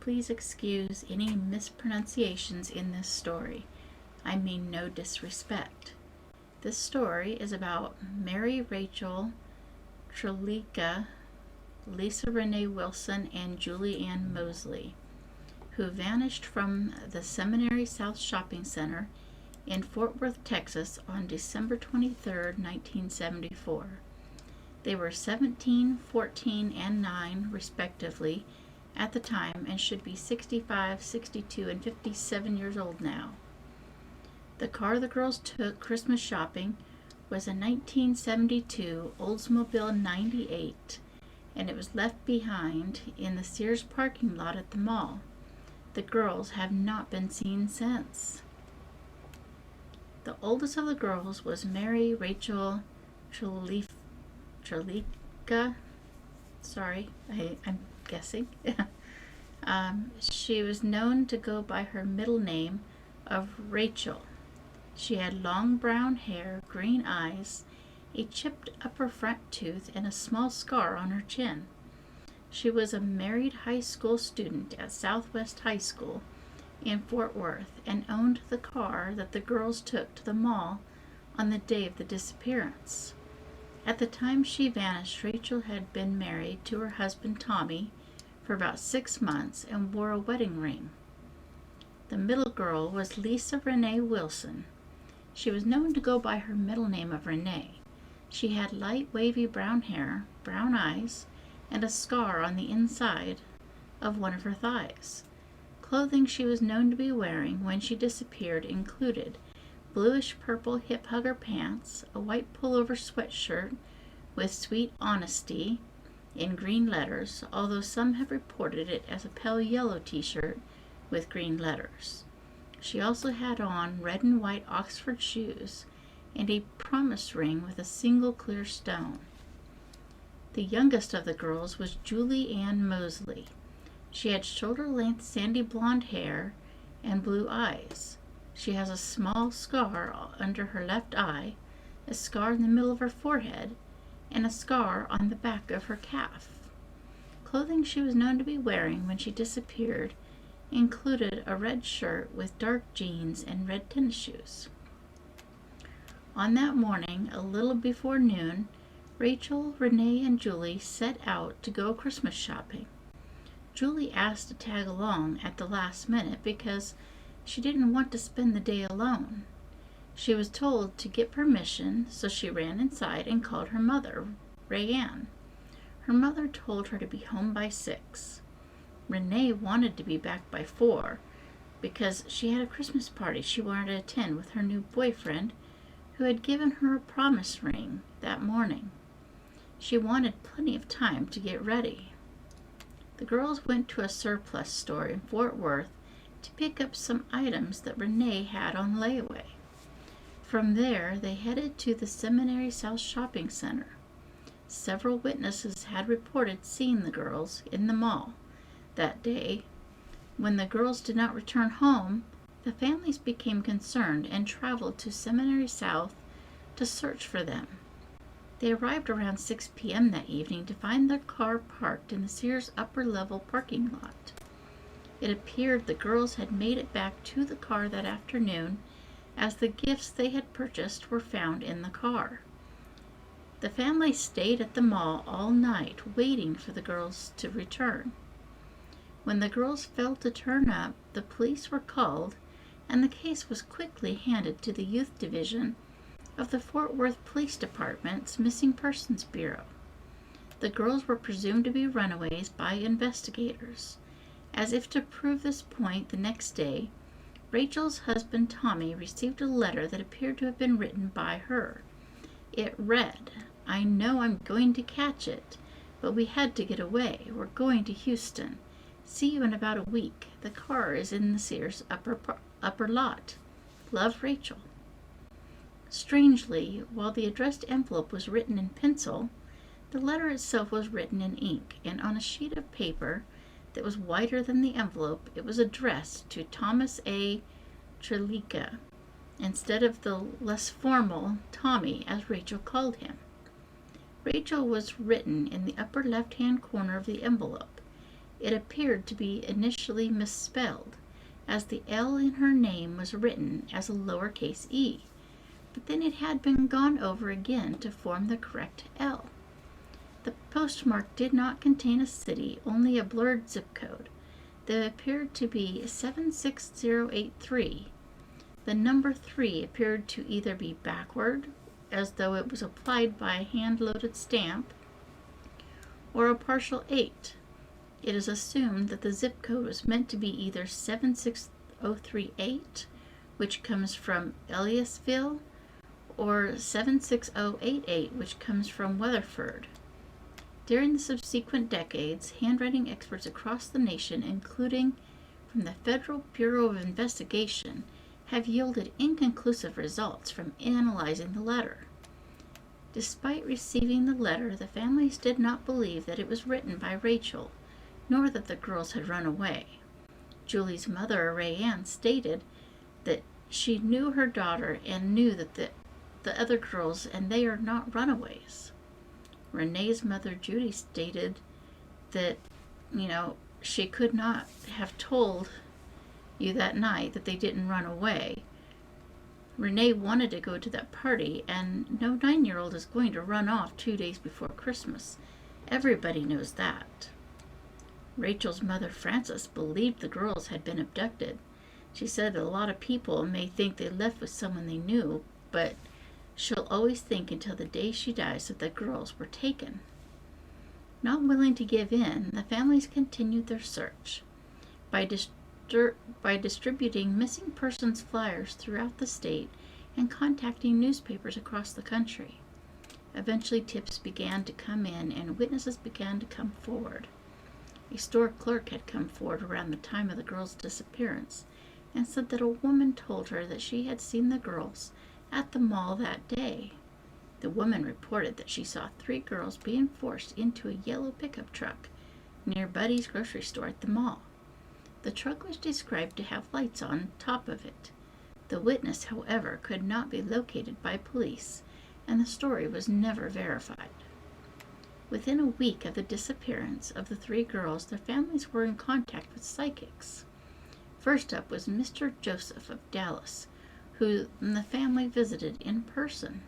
please excuse any mispronunciations in this story. I mean no disrespect. This story is about Mary Rachel Trlica, Lisa Renee Wilson, and Julie Ann Moseley, who vanished from the Seminary South Shopping Center in Fort Worth, Texas on December 23, 1974. They were 17, 14, and 9, respectively, at the time, and should be 65, 62, and 57 years old now. The car the girls took Christmas shopping was a 1972 Oldsmobile 98, and it was left behind in the Sears parking lot at the mall. The girls have not been seen since. The oldest of the girls was Mary Rachel Trlica. Sorry, I'm guessing. She was known to go by her middle name of Rachel. She had long brown hair, green eyes, a chipped upper front tooth, and a small scar on her chin. She was a married high school student at Southwest High School in Fort Worth and owned the car that the girls took to the mall on the day of the disappearance. At the time she vanished, Rachel had been married to her husband Tommy for about 6 months and wore a wedding ring. The middle girl was Lisa Renee Wilson. She was known to go by her middle name of Renee. She had light wavy brown hair, brown eyes, and a scar on the inside of one of her thighs. Clothing she was known to be wearing when she disappeared included bluish-purple hip-hugger pants, a white pullover sweatshirt with "Sweet Honesty" in green letters, although some have reported it as a pale yellow t-shirt with green letters. She also had on red and white Oxford shoes and a promise ring with a single clear stone. The youngest of the girls was Julie Ann Moseley. She had shoulder-length sandy blonde hair and blue eyes. She has a small scar under her left eye, a scar in the middle of her forehead, and a scar on the back of her calf. Clothing she was known to be wearing when she disappeared included a red shirt with dark jeans and red tennis shoes. On that morning, a little before noon, Rachel, Renee, and Julie set out to go Christmas shopping. Julie asked to tag along at the last minute because she didn't want to spend the day alone. She was told to get permission, so she ran inside and called her mother, Rayanne. Her mother told her to be home by 6. Renee wanted to be back by 4 because she had a Christmas party she wanted to attend with her new boyfriend, who had given her a promise ring that morning. She wanted plenty of time to get ready. The girls went to a surplus store in Fort Worth to pick up some items that Renee had on layaway. From there, they headed to the Seminary South Shopping Center. Several witnesses had reported seeing the girls in the mall that day. When the girls did not return home, the families became concerned and traveled to Seminary South to search for them. They arrived around 6 p.m. that evening to find their car parked in the Sears upper-level parking lot. It appeared the girls had made it back to the car that afternoon, as the gifts they had purchased were found in the car. The family stayed at the mall all night, waiting for the girls to return. When the girls failed to turn up, the police were called, and the case was quickly handed to the Youth Division of the Fort Worth Police Department's Missing Persons Bureau. The girls were presumed to be runaways by investigators. As if to prove this point, the next day, Rachel's husband Tommy received a letter that appeared to have been written by her. It read, "I know I'm going to catch it, but we had to get away. We're going to Houston. See you in about a week. The car is in the Sears upper lot. Love, Rachel." Strangely, while the addressed envelope was written in pencil, the letter itself was written in ink, and on a sheet of paper that was wider than the envelope, it was addressed to Thomas A. Trlica, instead of the less formal Tommy, as Rachel called him. Rachel was written in the upper left-hand corner of the envelope. It appeared to be initially misspelled, as the L in her name was written as a lowercase e, but then it had been gone over again to form the correct L. The postmark did not contain a city, only a blurred zip code that appeared to be 76083. The number 3 appeared to either be backward, as though it was applied by a hand-loaded stamp, or a partial 8. It is assumed that the zip code was meant to be either 76038, which comes from Eliasville, or 76088, which comes from Weatherford. During the subsequent decades, handwriting experts across the nation, including from the Federal Bureau of Investigation, have yielded inconclusive results from analyzing the letter. Despite receiving the letter, the families did not believe that it was written by Rachel, nor that the girls had run away. Julie's mother, Ray Ann, stated that she knew her daughter and knew that the other girls and they are not runaways. Renee's mother, Judy, stated that, she could not have told you that night that they didn't run away. Renee wanted to go to that party, and no 9-year-old is going to run off 2 days before Christmas. Everybody knows that. Rachel's mother, Frances, believed the girls had been abducted. She said that a lot of people may think they left with someone they knew, but she'll always think until the day she dies that the girls were taken. Not willing to give in, the families continued their search. By distributing missing persons flyers throughout the state and contacting newspapers across the country. Eventually, tips began to come in and witnesses began to come forward. A store clerk had come forward around the time of the girls' disappearance and said that a woman told her that she had seen the girls at the mall that day. The woman reported that she saw 3 girls being forced into a yellow pickup truck near Buddy's grocery store at the mall. The truck was described to have lights on top of it. The witness, however, could not be located by police, and the story was never verified. Within a week of the disappearance of the 3 girls, their families were in contact with psychics. First up was Mr. Joseph of Dallas, who the family visited in person.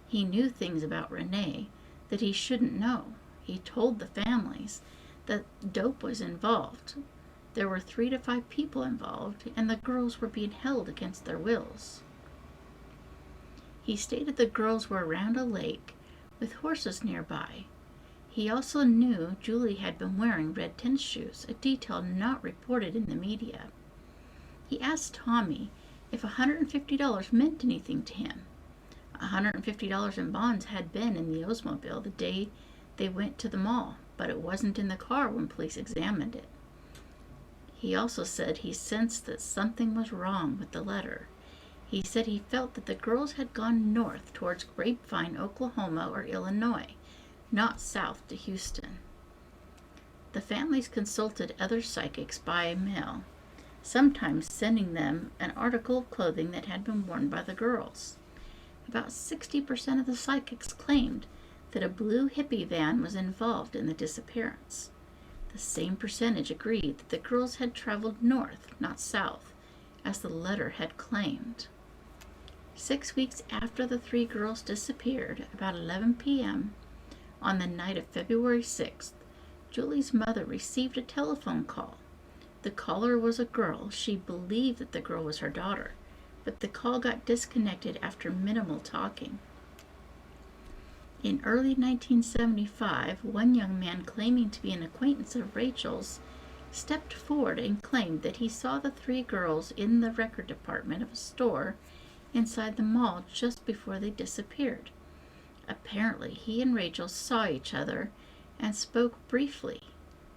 He knew things about Renee that he shouldn't know. He told the families that dope was involved. There were 3 to 5 people involved, and the girls were being held against their wills. He stated the girls were around a lake with horses nearby. He also knew Julie had been wearing red tennis shoes, a detail not reported in the media. He asked Tommy if $150 meant anything to him. $150 in bonds had been in the Oldsmobile the day they went to the mall, but it wasn't in the car when police examined it. He also said he sensed that something was wrong with the letter. He said he felt that the girls had gone north towards Grapevine, Oklahoma or Illinois, not south to Houston. The families consulted other psychics by mail, sometimes sending them an article of clothing that had been worn by the girls. About 60% of the psychics claimed that a blue hippie van was involved in the disappearance. The same percentage agreed that the girls had traveled north, not south, as the letter had claimed. 6 weeks after the 3 girls disappeared, about 11 p.m., on the night of February 6th, Julie's mother received a telephone call. The caller was a girl. She believed that the girl was her daughter, but the call got disconnected after minimal talking. In early 1975, one young man claiming to be an acquaintance of Rachel's stepped forward and claimed that he saw the 3 girls in the record department of a store inside the mall just before they disappeared. Apparently, he and Rachel saw each other and spoke briefly.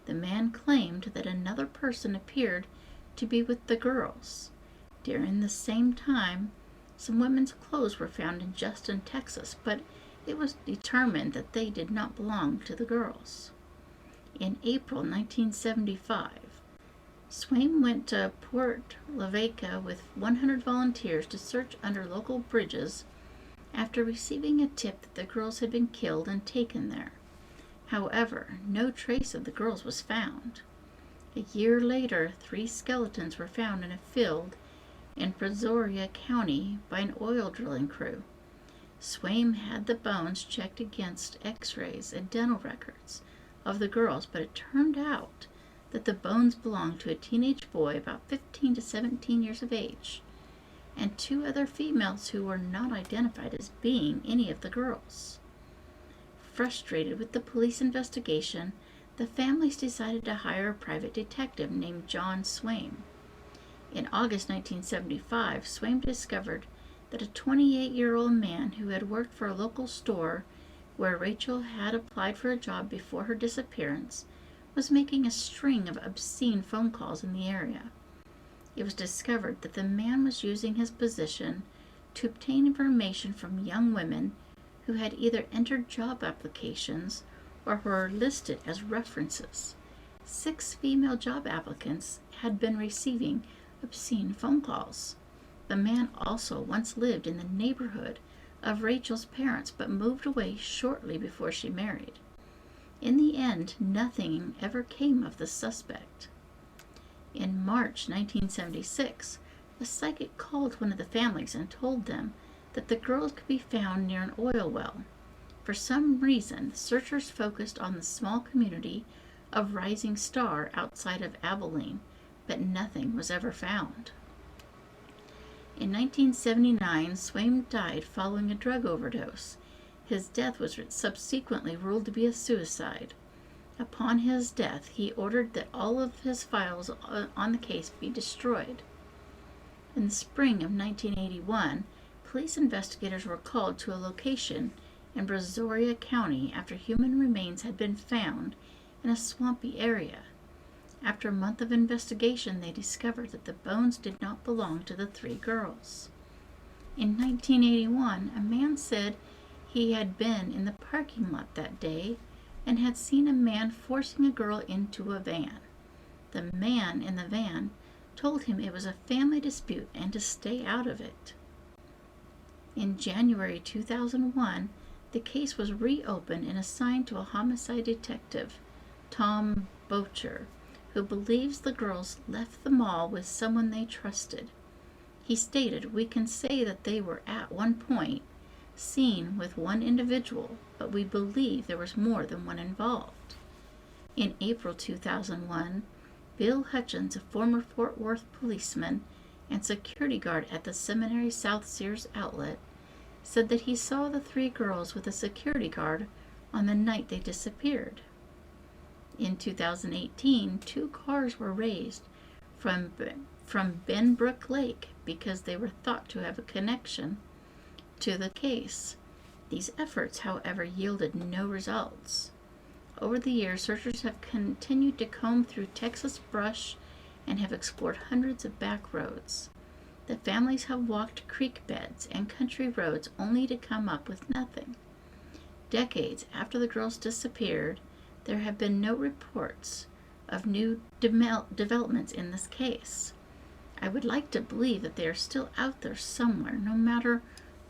The man claimed that another person appeared to be with the girls. During the same time, some women's clothes were found in Justin, Texas, but it was determined that they did not belong to the girls. In April 1975, Swain went to Port Lavaca with 100 volunteers to search under local bridges after receiving a tip that the girls had been killed and taken there. However, no trace of the girls was found. A year later, 3 skeletons were found in a field in Bronsha County by an oil drilling crew. Swaim had the bones checked against x-rays and dental records of the girls, but it turned out that the bones belonged to a teenage boy about 15 to 17 years of age, and 2 other females who were not identified as being any of the girls. Frustrated with the police investigation, the families decided to hire a private detective named John Swaim. In August 1975, Swaim discovered that a 28-year-old man who had worked for a local store where Rachel had applied for a job before her disappearance was making a string of obscene phone calls in the area. It was discovered that the man was using his position to obtain information from young women who had either entered job applications or were listed as references. 6 female job applicants had been receiving obscene phone calls. The man also once lived in the neighborhood of Rachel's parents, but moved away shortly before she married. In the end, nothing ever came of the suspect. In March 1976, a psychic called one of the families and told them that the girls could be found near an oil well. For some reason, searchers focused on the small community of Rising Star outside of Abilene, but nothing was ever found. In 1979, Swaim died following a drug overdose. His death was subsequently ruled to be a suicide. Upon his death, he ordered that all of his files on the case be destroyed. In the spring of 1981, police investigators were called to a location in Bronsha County after human remains had been found in a swampy area. After a month of investigation, they discovered that the bones did not belong to the 3 girls. In 1981, a man said he had been in the parking lot that day and had seen a man forcing a girl into a van. The man in the van told him it was a family dispute and to stay out of it. In January 2001, the case was reopened and assigned to a homicide detective, Tom Bocher, who believes the girls left the mall with someone they trusted. He stated, "We can say that they were at one point seen with one individual, but we believe there was more than one involved." In April 2001, Bill Hutchins, a former Fort Worth policeman and security guard at the Seminary South Sears outlet, said that he saw the 3 girls with a security guard on the night they disappeared. In 2018, 2 cars were raised from Benbrook Lake because they were thought to have a connection to the case. These efforts, however, yielded no results. Over the years, searchers have continued to comb through Texas brush and have explored hundreds of back roads. The families have walked creek beds and country roads only to come up with nothing. Decades after the girls disappeared, there have been no reports of new developments in this case. I would like to believe that they are still out there somewhere, no matter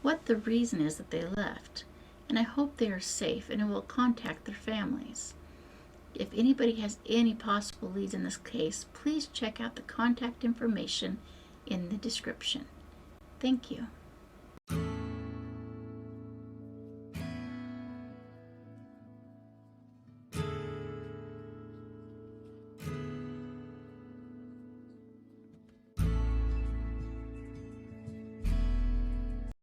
what the reason is that they left, and I hope they are safe and will contact their families. If anybody has any possible leads in this case, please check out the contact information in the description. Thank you.